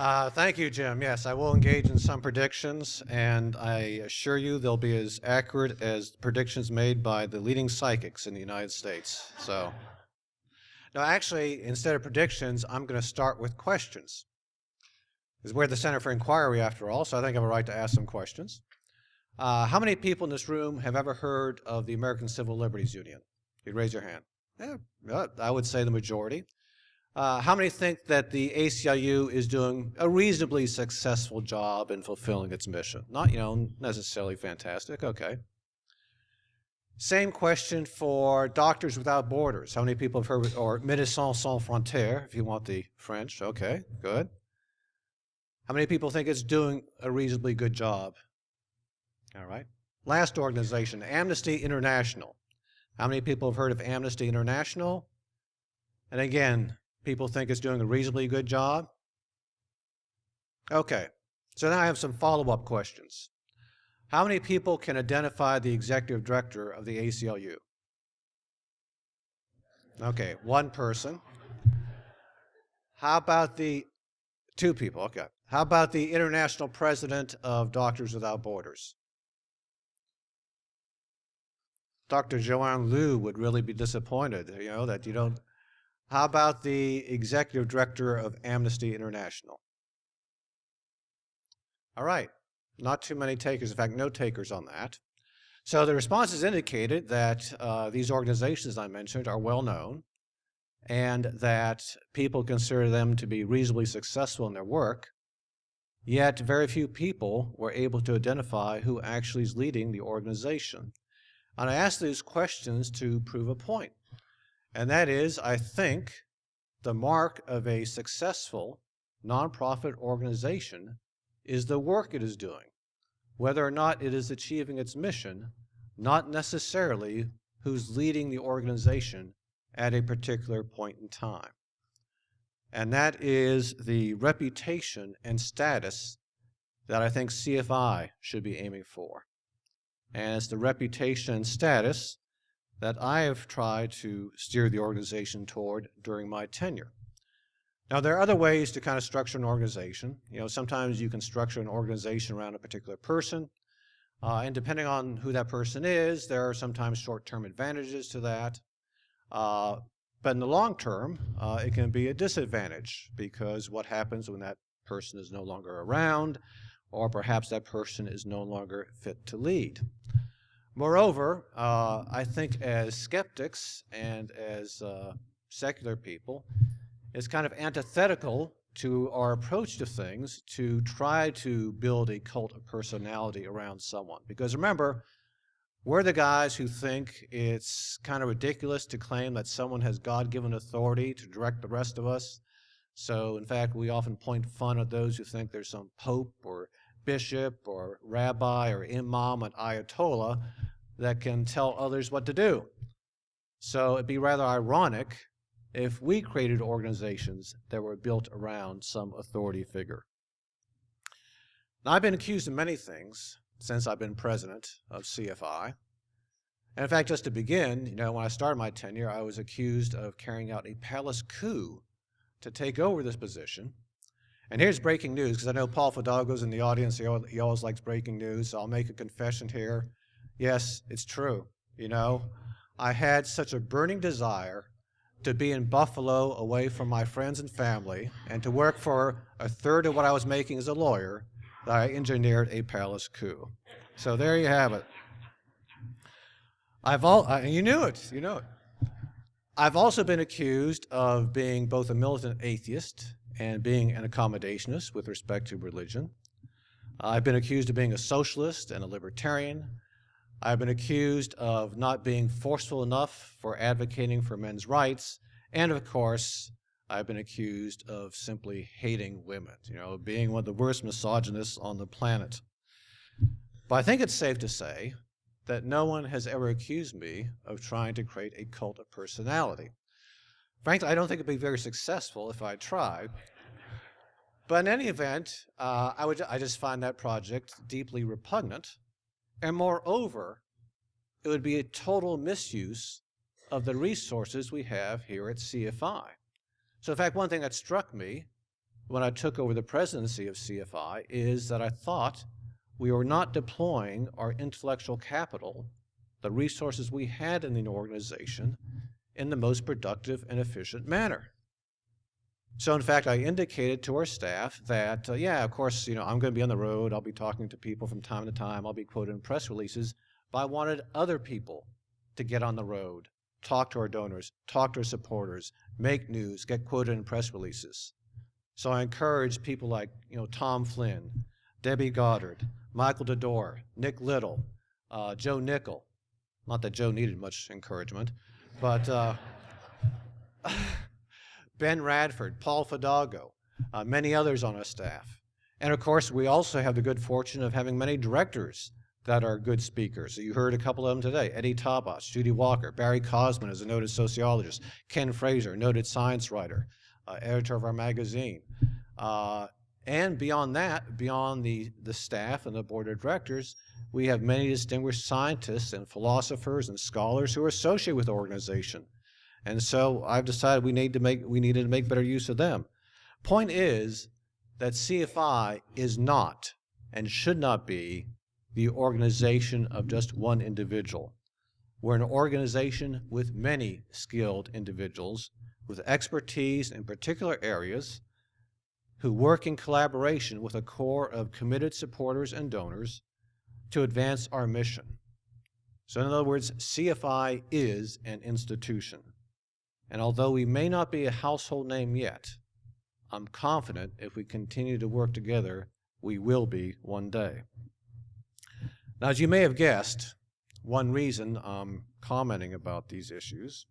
Thank you, Jim. Yes, I will engage in some predictions, and I assure you they'll be as accurate as predictions made by the leading psychics in the United States. So, no, actually, instead of predictions, I'm going to start with questions. Because we're the Center for Inquiry, after all, so I think I have a right to ask some questions. How many people in this room have ever heard of the American Civil Liberties Union? You'd raise your hand. Yeah, I would say the majority. How many think that the ACLU is doing a reasonably successful job in fulfilling its mission? Not, necessarily fantastic. Okay. Same question for Doctors Without Borders. How many people have heard, or Médecins Sans Frontières, if you want the French? Okay, good. How many people think it's doing a reasonably good job? All right. Last organization, Amnesty International. How many people have heard of Amnesty International? And again, people think it's doing a reasonably good job? Okay, so now I have some follow-up questions. How many people can identify the executive director of the ACLU? Okay, one person. How about the two people? Okay. How about the international president of Doctors Without Borders? Dr. Joanne Liu would really be disappointed, that you don't. How about the executive director of Amnesty International? All right, not too many takers. In fact, no takers on that. So the responses indicated that these organizations I mentioned are well known and that people consider them to be reasonably successful in their work, yet very few people were able to identify who actually is leading the organization. And I asked these questions to prove a point. And that is, I think, the mark of a successful nonprofit organization is the work it is doing, whether or not it is achieving its mission, not necessarily who's leading the organization at a particular point in time. And that is the reputation and status that I think CFI should be aiming for. And it's the reputation and status that I have tried to steer the organization toward during my tenure. Now, there are other ways to kind of structure an organization. Sometimes you can structure an organization around a particular person, and depending on who that person is, there are sometimes short-term advantages to that. But in the long term, it can be a disadvantage, because what happens when that person is no longer around, or perhaps that person is no longer fit to lead. Moreover, I think as skeptics and as secular people, it's kind of antithetical to our approach to things to try to build a cult of personality around someone. Because remember, we're the guys who think it's kind of ridiculous to claim that someone has God-given authority to direct the rest of us. So, in fact, we often point fun at those who think there's some pope or bishop or rabbi or imam and ayatollah that can tell others what to do. So it'd be rather ironic if we created organizations that were built around some authority figure. Now, I've been accused of many things since I've been president of CFI. And in fact, just to begin, when I started my tenure, I was accused of carrying out a palace coup to take over this position. And here's breaking news, because I know Paul Fidalgo's in the audience. He always likes breaking news, so I'll make a confession here. Yes, it's true. I had such a burning desire to be in Buffalo away from my friends and family and to work for a third of what I was making as a lawyer that I engineered a palace coup. So there you have it. You knew it. I've also been accused of being both a militant atheist and being an accommodationist with respect to religion. I've been accused of being a socialist and a libertarian. I've been accused of not being forceful enough for advocating for men's rights. And of course, I've been accused of simply hating women, being one of the worst misogynists on the planet. But I think it's safe to say that no one has ever accused me of trying to create a cult of personality. Frankly, I don't think it'd be very successful if I tried. But in any event, I just find that project deeply repugnant. And moreover, it would be a total misuse of the resources we have here at CFI. So in fact, one thing that struck me when I took over the presidency of CFI is that I thought we were not deploying our intellectual capital, the resources we had in the organization, in the most productive and efficient manner. So in fact, I indicated to our staff that, yeah, of course, I'm going to be on the road. I'll be talking to people from time to time. I'll be quoted in press releases. But I wanted other people to get on the road, talk to our donors, talk to our supporters, make news, get quoted in press releases. So I encouraged people like, Tom Flynn, Debbie Goddard, Michael DeDore, Nick Little, Joe Nickel. Not that Joe needed much encouragement, but Ben Radford, Paul Fidalgo, many others on our staff. And of course, we also have the good fortune of having many directors that are good speakers. You heard a couple of them today. Eddie Taboos, Judy Walker, Barry Cosman is a noted sociologist, Ken Fraser, noted science writer, editor of our magazine. And beyond that, beyond the staff and the board of directors, we have many distinguished scientists and philosophers and scholars who are associated with the organization. And so I've decided we needed to make better use of them. Point is that CFI is not and should not be the organization of just one individual. We're an organization with many skilled individuals with expertise in particular areas who work in collaboration with a core of committed supporters and donors to advance our mission. So in other words, CFI is an institution. And although we may not be a household name yet, I'm confident if we continue to work together, we will be one day. Now, as you may have guessed, one reason I'm commenting about these issues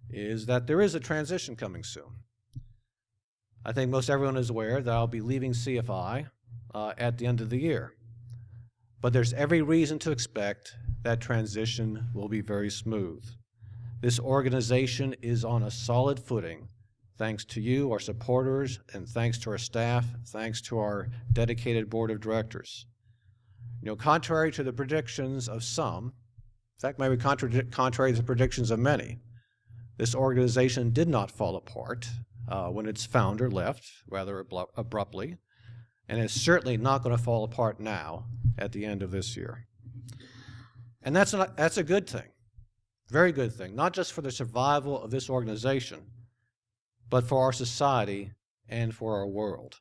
is that there is a transition coming soon. I think most everyone is aware that I'll be leaving CFI at the end of the year. But there's every reason to expect that transition will be very smooth. This organization is on a solid footing, thanks to you, our supporters, and thanks to our staff, thanks to our dedicated board of directors. Contrary to the predictions of some, in fact, maybe contrary to the predictions of many, this organization did not fall apart when its founder left rather abruptly, and it's certainly not going to fall apart now at the end of this year. And that's a good thing, very good thing, not just for the survival of this organization, but for our society and for our world,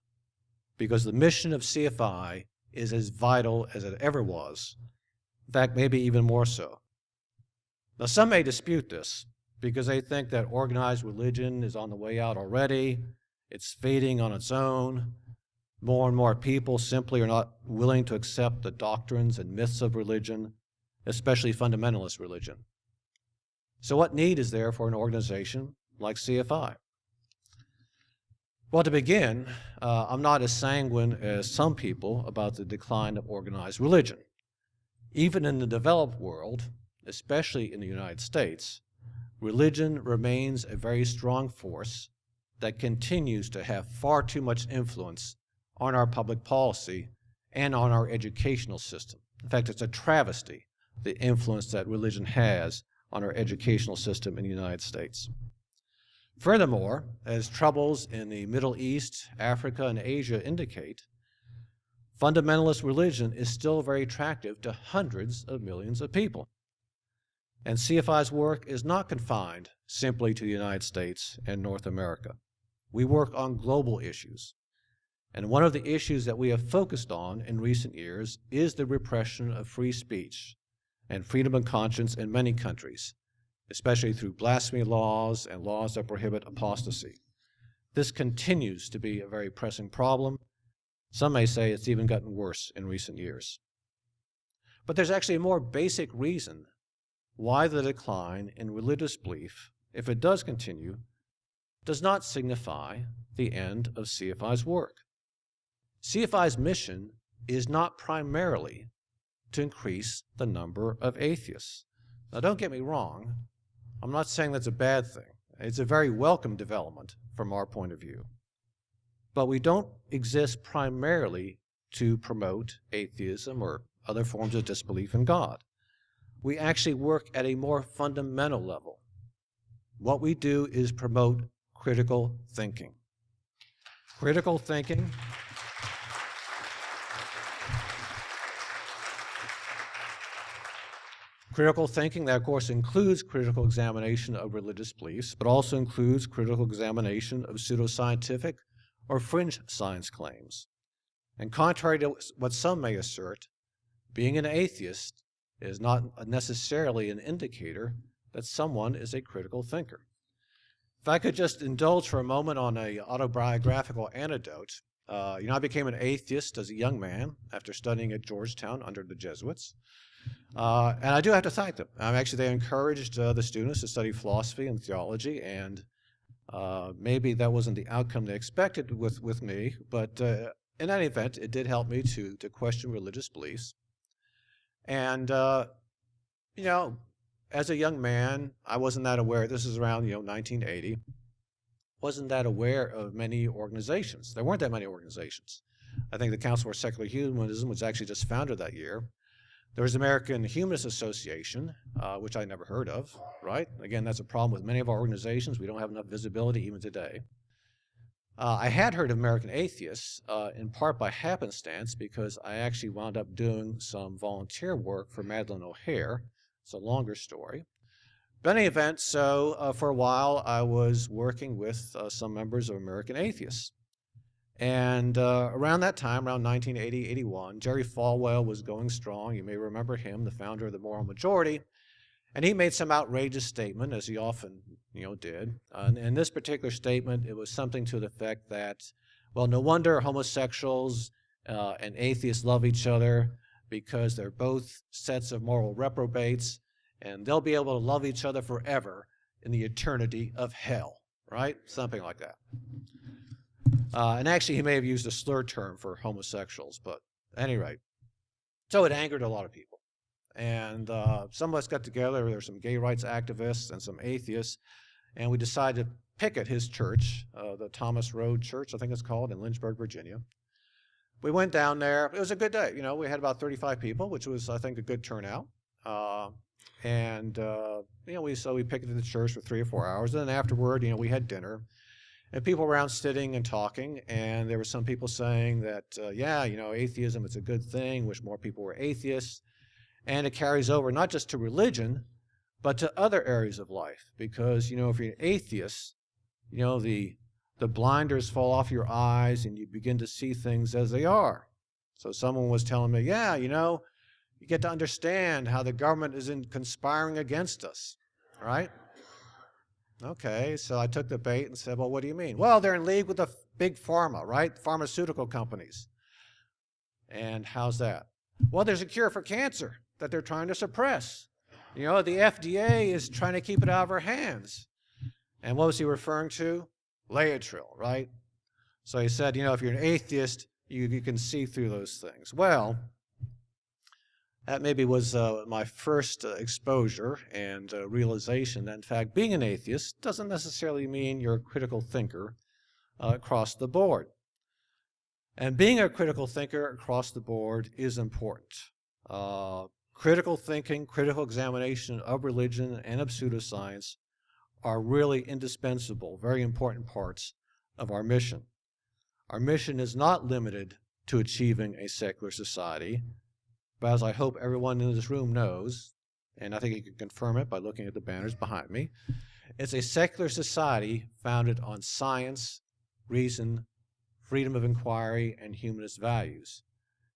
because the mission of CFI is as vital as it ever was, in fact, maybe even more so. Now, some may dispute this because they think that organized religion is on the way out already, it's fading on its own, more and more people simply are not willing to accept the doctrines and myths of religion, especially fundamentalist religion. So what need is there for an organization like CFI? Well, to begin, I'm not as sanguine as some people about the decline of organized religion. Even in the developed world, especially in the United States, religion remains a very strong force that continues to have far too much influence on our public policy and on our educational system. In fact, it's a travesty, the influence that religion has on our educational system in the United States. Furthermore, as troubles in the Middle East, Africa, and Asia indicate, fundamentalist religion is still very attractive to hundreds of millions of people. And CFI's work is not confined simply to the United States and North America. We work on global issues. And one of the issues that we have focused on in recent years is the repression of free speech and freedom of conscience in many countries, especially through blasphemy laws and laws that prohibit apostasy. This continues to be a very pressing problem. Some may say it's even gotten worse in recent years. But there's actually a more basic reason why the decline in religious belief, if it does continue, does not signify the end of CFI's work. CFI's mission is not primarily to increase the number of atheists. Now, don't get me wrong. I'm not saying that's a bad thing. It's a very welcome development from our point of view. But we don't exist primarily to promote atheism or other forms of disbelief in God. We actually work at a more fundamental level. What we do is promote critical thinking. Critical thinking. Critical thinking, that of course includes critical examination of religious beliefs, but also includes critical examination of pseudoscientific or fringe science claims. And contrary to what some may assert, being an atheist is not necessarily an indicator that someone is a critical thinker. If I could just indulge for a moment on an autobiographical anecdote, I became an atheist as a young man after studying at Georgetown under the Jesuits. And I do have to thank them. Actually, they encouraged the students to study philosophy and theology, and maybe that wasn't the outcome they expected with me, but in any event, it did help me to question religious beliefs. And, as a young man, I wasn't that aware. This is around, 1980. Wasn't that aware of many organizations. There weren't that many organizations. I think the Council for Secular Humanism was actually just founded that year. There was the American Humanist Association, which I never heard of, right? Again, that's a problem with many of our organizations. We don't have enough visibility even today. I had heard of American Atheists, in part by happenstance, because I actually wound up doing some volunteer work for Madeleine O'Hair. It's a longer story. But in any event, so for a while I was working with some members of American Atheists. And around that time, around 1980, 81, Jerry Falwell was going strong. You may remember him, the founder of the Moral Majority. And he made some outrageous statement, as he often, did. And in this particular statement, it was something to the effect that, well, no wonder homosexuals and atheists love each other, because they're both sets of moral reprobates, and they'll be able to love each other forever in the eternity of hell, right? Something like that. And actually, he may have used a slur term for homosexuals, but at any rate. So it angered a lot of people. And some of us got together. There were some gay rights activists and some atheists, and we decided to picket his church, the Thomas Road Church, I think it's called, in Lynchburg, Virginia. We went down there. It was a good day. We had about 35 people, which was, I think, a good turnout. We picketed the church for 3 or 4 hours. And then afterward, we had dinner. And people around sitting and talking. And there were some people saying that, atheism, it's a good thing. Wish more people were atheists. And it carries over not just to religion, but to other areas of life. Because, if you're an atheist, the blinders fall off your eyes and you begin to see things as they are. So someone was telling me, you get to understand how the government isn't conspiring against us, right? Okay, so I took the bait and said, well, what do you mean? Well, they're in league with the big pharma, right? Pharmaceutical companies. And how's that? Well, there's a cure for cancer that they're trying to suppress. The FDA is trying to keep it out of our hands. And what was he referring to? Laetrile, right? So he said, if you're an atheist, you can see through those things. Well, that maybe was my first exposure and realization that, in fact, being an atheist doesn't necessarily mean you're a critical thinker across the board. And being a critical thinker across the board is important. Critical thinking, critical examination of religion and of pseudoscience are really indispensable, very important parts of our mission. Our mission is not limited to achieving a secular society, but as I hope everyone in this room knows, and I think you can confirm it by looking at the banners behind me, it's a secular society founded on science, reason, freedom of inquiry, and humanist values.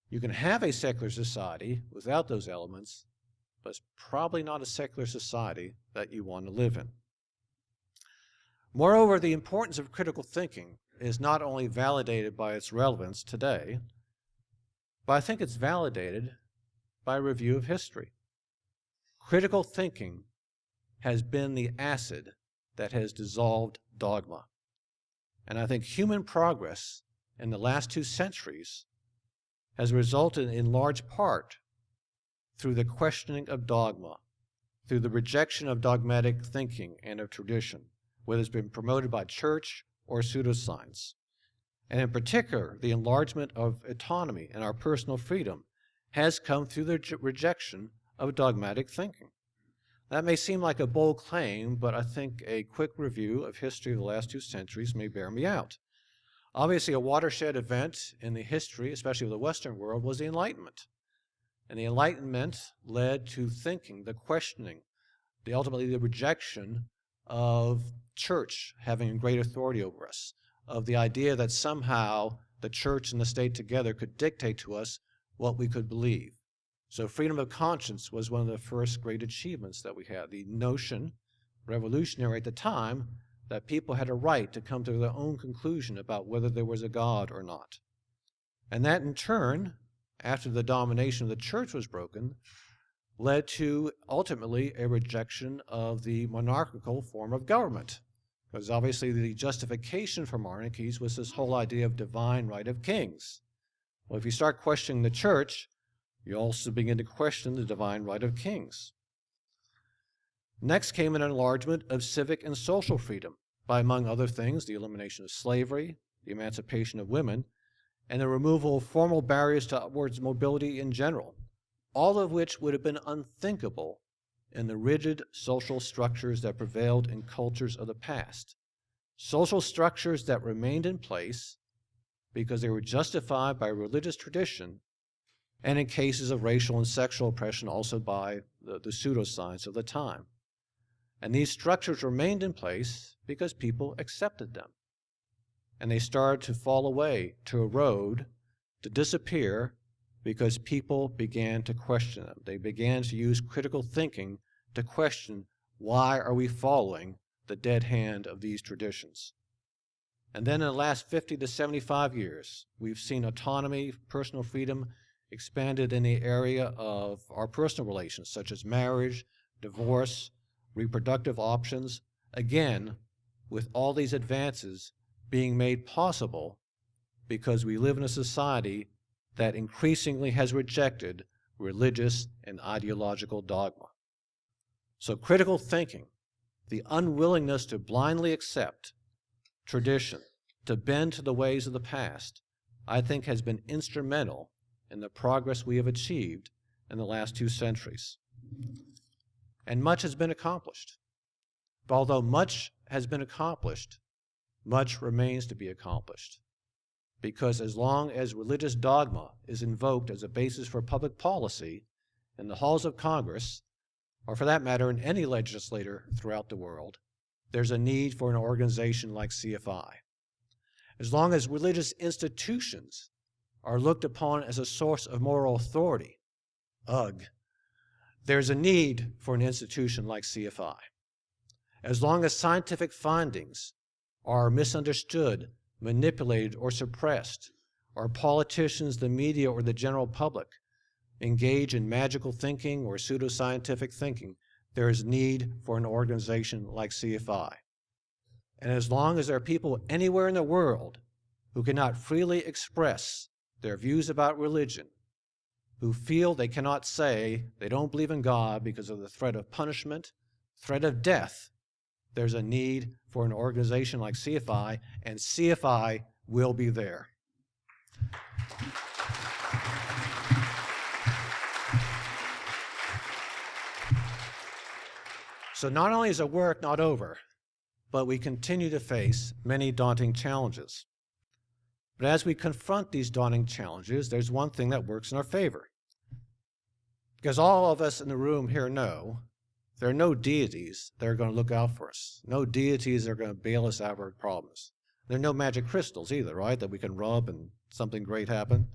You can have a secular society without those elements, but it's probably not a secular society that you want to live in. Moreover, the importance of critical thinking is not only validated by its relevance today, but I think it's validated by a review of history. Critical thinking has been the acid that has dissolved dogma. And I think human progress in the last 2 centuries has resulted in large part through the questioning of dogma, through the rejection of dogmatic thinking and of tradition, whether it's been promoted by church or pseudoscience. And in particular, the enlargement of autonomy and our personal freedom has come through the rejection of dogmatic thinking. That may seem like a bold claim, but I think a quick review of history of the last 2 centuries may bear me out. Obviously, a watershed event in the history, especially of the Western world, was the Enlightenment. And the Enlightenment led to thinking, the questioning, ultimately the rejection of church having great authority over us, of the idea that somehow the church and the state together could dictate to us what we could believe. So freedom of conscience was one of the first great achievements that we had. The notion, revolutionary at the time, that people had a right to come to their own conclusion about whether there was a God or not. And that in turn, after the domination of the church was broken, led to ultimately a rejection of the monarchical form of government. Because obviously the justification for monarchies was this whole idea of divine right of kings. Well, if you start questioning the church, you also begin to question the divine right of kings. Next came an enlargement of civic and social freedom by, among other things, the elimination of slavery, the emancipation of women, and the removal of formal barriers towards mobility in general, all of which would have been unthinkable in the rigid social structures that prevailed in cultures of the past. Social structures that remained in place because they were justified by religious tradition, and in cases of racial and sexual oppression also by the pseudoscience of the time. And these structures remained in place because people accepted them. And they started to fall away, to erode, to disappear, because people began to question them. They began to use critical thinking to question, why are we following the dead hand of these traditions? And then in the last 50 to 75 years, we've seen autonomy, personal freedom expanded in the area of our personal relations, such as marriage, divorce, reproductive options, again, with all these advances being made possible because we live in a society that increasingly has rejected religious and ideological dogma. So critical thinking, the unwillingness to blindly accept tradition, to bend to the ways of the past, I think has been instrumental in the progress we have achieved in the last 2 centuries. And much has been accomplished. But although much has been accomplished, much remains to be accomplished. Because as long as religious dogma is invoked as a basis for public policy in the halls of Congress, or for that matter in any legislature throughout the world, there's a need for an organization like CFI. As long as religious institutions are looked upon as a source of moral authority, ugh, there's a need for an institution like CFI. As long as scientific findings are misunderstood, manipulated, or suppressed, or politicians, the media, or the general public engage in magical thinking or pseudoscientific thinking, there is need for an organization like CFI. And as long as there are people anywhere in the world who cannot freely express their views about religion, who feel they cannot say they don't believe in God because of the threat of punishment, threat of death, there's a need for an organization like CFI, and CFI will be there. So not only is the work not over, but we continue to face many daunting challenges. But as we confront these daunting challenges, there's one thing that works in our favor. Because all of us in the room here know there are no deities that are going to look out for us. No deities that are going to bail us out of our problems. There are no magic crystals either, right, that we can rub and something great happen.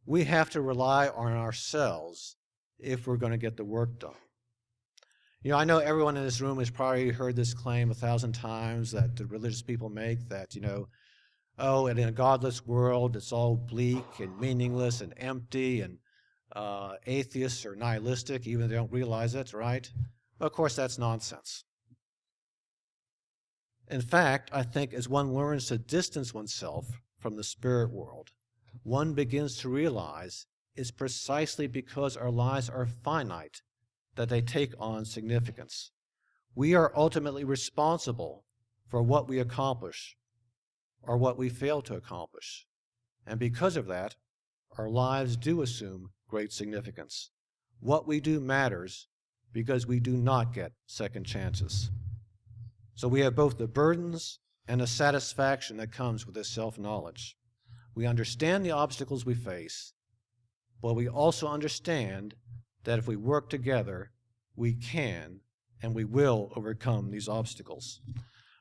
We have to rely on ourselves if we're going to get the work done. You know, I know everyone in this room has probably heard this claim 1,000 times that the religious people make that, oh, and in a godless world, it's all bleak and meaningless and empty, and atheists are nihilistic, even if they don't realize it, right? Well, of course, that's nonsense. In fact, I think as one learns to distance oneself from the spirit world, one begins to realize it's precisely because our lives are finite that they take on significance. We are ultimately responsible for what we accomplish or what we fail to accomplish. And because of that, our lives do assume great significance. What we do matters because we do not get second chances. So we have both the burdens and the satisfaction that comes with this self-knowledge. We understand the obstacles we face, but we also understand that if we work together, we can and we will overcome these obstacles.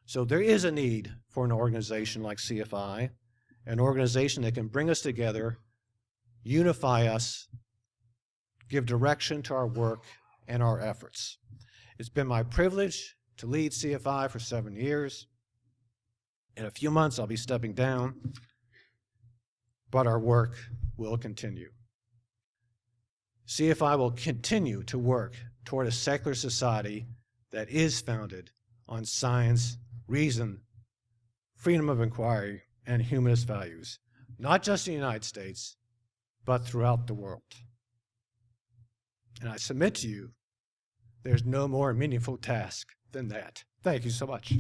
So there is a need for an organization like CFI, an organization that can bring us together, unify us, give direction to our work and our efforts. It's been my privilege to lead CFI for 7 years. In a few months, I'll be stepping down, but our work will continue. CFI will continue to work toward a secular society that is founded on science, reason, freedom of inquiry, and humanist values, not just in the United States, but throughout the world. And I submit to you, there's no more meaningful task than that. Thank you so much.